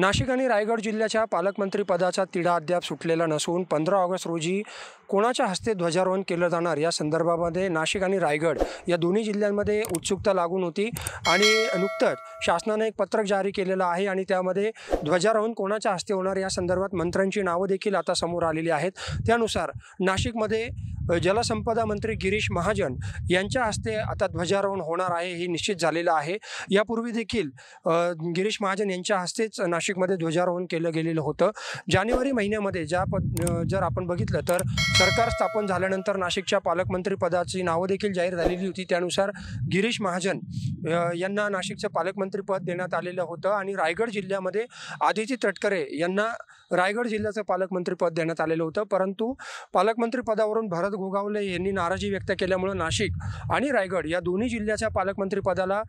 नाशिक आणि रायगड जिल्ह्याच्या पालकमंत्री पदाचा तिढा अद्याप सुटलेला नसून 15 ऑगस्ट रोजी कोणाच्या हस्ते ध्वजारोहण केलं जाणार या संदर्भामध्ये नाशिक आणि रायगड या दोन्ही जिल्ह्यांमध्ये उत्सुकता लागून होती आणि नुकतंच शासनाने एक पत्रक जारी केलेलं आहे आणि त्यामध्ये ध्वजारोहण कोणाच्या हस्ते होणार या संदर्भात मंत्र्यांची नावं देखील आता समोर आलेली आहेत। त्यानुसार नाशिकमध्ये जलसंपदा मंत्री गिरीश महाजन यांच्या हस्ते आता ध्वजारोहण होणार आहे हे निश्चित झालेलं आहे। यापूर्वी देखील गिरीश महाजन यांच्या हस्तेच नाशिकमध्ये ध्वजारोहण केलं गेलेलं होतं। जानेवारी महिन्यामध्ये जर आपण बघितलं तर सरकार स्थापन झाल्यानंतर नाशिकच्या पालकमंत्री पदाची नावं देखील जाहीर झालेली होती। त्यानुसार गिरीश महाजन यांना नाशिकचं पालकमंत्री पद देण्यात आलेलं होतं आणि रायगड जिल्ह्यामध्ये आदिती तटकरे यांना रायगड जिल्ह्याचं पालकमंत्री पद देण्यात आलेलं होतं। परंतु पालकमंत्री पदावरून भरत गोगावले यांनी नाराजी व्यक्त केल्यामुळे नाशिक आणि रायगड या दोन्ही जिल्ह्याच्या पालकमंत्री पदाला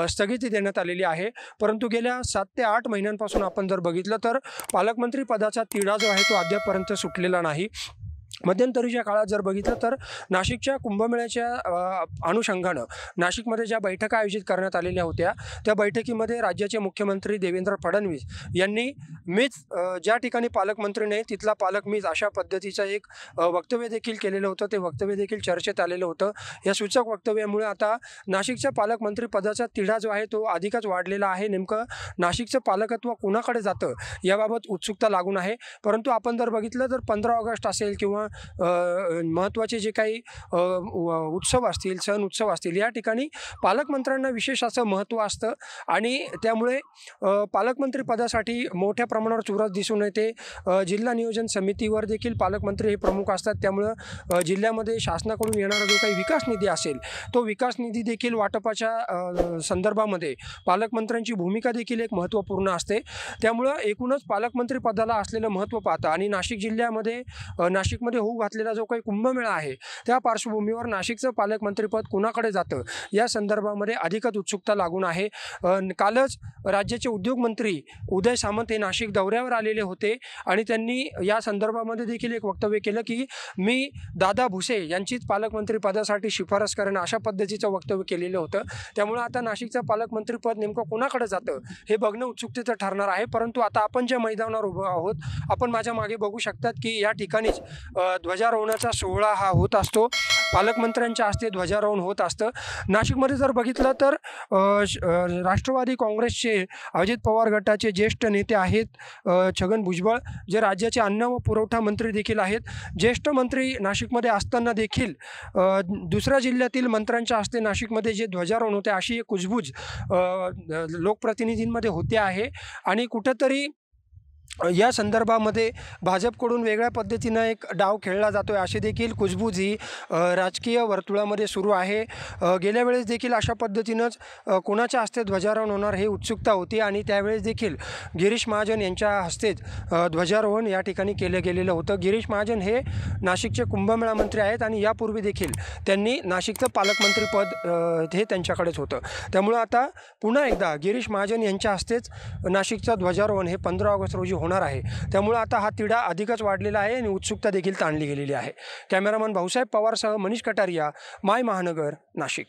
स्थगिती देण्यात आलेली आहे। परंतु गेल्या 7 ते 8 महिन्यांपासून आपण जर बघितलं तर पालकमंत्री पदाचा तिढा जो आहे तो अद्यापपर्यंत सुटलेला नाही। मध्यंतरीच्या काळात जर बघितलं तर नाशिकच्या कुंभमेळ्याच्या अनुषंगानं नाशिकमध्ये ज्या बैठका आयोजित करण्यात आलेल्या होत्या त्या बैठकीमध्ये राज्याचे मुख्यमंत्री देवेंद्र फडणवीस यांनी मीच ज्या ठिकाणी पालकमंत्री नाही तिथला पालक मीच अशा पद्धतीचं एक वक्तव्य देखील केलेलं होतं। ते वक्तव्य देखील चर्चेत आलेलं होतं। या सूचक वक्तव्यामुळे आता नाशिकच्या पालकमंत्री पदाचा तिढा जो आहे तो अधिकच वाढलेला आहे। नेमकं नाशिकचं पालकत्व कोणाकडे जातं याबाबत उत्सुकता लागून आहे। परंतु आपण जर बघितलं तर 15 ऑगस्ट असेल किंवा महत्त्वाचे जे काही उत्सव असतील सण उत्सव असतील या ठिकाणी पालकमंत्र्यांना विशेष असं महत्त्व असतं आणि त्यामुळे पालकमंत्री पदासाठी मोठ्या प्रमाणावर चुरस दिसून येते। जिल्हा नियोजन समितीवर देखील पालकमंत्री हे प्रमुख असतात। त्यामुळं जिल्ह्यामध्ये शासनाकडून येणारा जो काही विकास निधी असेल तो विकास निधी देखील वाटपाच्या संदर्भामध्ये पालकमंत्र्यांची भूमिका देखील एक महत्त्वपूर्ण असते। त्यामुळं एकूणच पालकमंत्री पदाला असलेलं महत्त्व पाहता आणि नाशिक जिल्ह्यामध्ये नाशिकमध्ये होऊ घातलेला जो काही कुंभमेळा आहे त्या पार्श्वभूमीवर नाशिकचं पालकमंत्रीपद कुणाकडे जातं या संदर्भामध्ये अधिकच उत्सुकता लागून आहे। कालच राज्याचे उद्योगमंत्री उदय सामंत हे नाशिक दौऱ्यावर आलेले होते आणि त्यांनी या संदर्भामध्ये देखील एक वक्तव्य केलं की मी दादा भुसे यांचीच पालकमंत्री पदासाठी शिफारस करेन अशा पद्धतीचं वक्तव्य केलेलं होतं। त्यामुळे आता नाशिकचं पालकमंत्रीपद नेमकं कोणाकडे जातं हे बघणं उत्सुकतेचं ठरणार आहे। परंतु आता आपण ज्या मैदानावर उभं आहोत आपण माझ्या मागे बघू शकतात की या ठिकाणीच ध्वजारोहणाचा सोहळा हा होत असतो। पालकमंत्र्यांच्या हस्ते ध्वजारोहण होत असतं। नाशिकमध्ये जर बघितलं तर राष्ट्रवादी काँग्रेसचे अजित पवार गटाचे ज्येष्ठ नेते आहेत छगन भुजबळ जे राज्याचे अन्न व पुरवठा मंत्री देखील आहेत। ज्येष्ठ मंत्री नाशिकमध्ये असताना देखील दुसऱ्या जिल्ह्यातील मंत्र्यांच्या हस्ते नाशिकमध्ये जे ध्वजारोहण होते अशी एक कुजबूज लोकप्रतिनिधींमध्ये होते आहे आणि कुठंतरी या संदर्भामध्ये भाजपकडून वेगळ्या पद्धतीनं एक डाव खेळला जातो आहे अशी देखील कुजबूज ही राजकीय वर्तुळामध्ये सुरू आहे। गेल्या वेळेस देखील अशा पद्धतीनंच कोणाच्या हस्ते ध्वजारोहण होणार हे उत्सुकता होती आणि त्यावेळेस देखील गिरीश महाजन यांच्या हस्तेच ध्वजारोहण या ठिकाणी केलं गेलेलं होतं। गिरीश महाजन हे नाशिकचे कुंभमेळा मंत्री आहेत आणि यापूर्वी देखील त्यांनी नाशिकचं पालकमंत्रीपद हे त्यांच्याकडेच होतं। त्यामुळं आता पुन्हा एकदा गिरीश महाजन यांच्या हस्तेच नाशिकचं ध्वजारोहण हे 15 ऑगस्ट रोजी होणार आहे। त्यामुळे आता हा तिढा अधिकच वाढलेला आहे आणि उत्सुकता देखील ताणली गेलेली आहे। कॅमेरामन भाऊसाहेब पवारसह मनीष कटारिया, माय महानगर, नाशिक।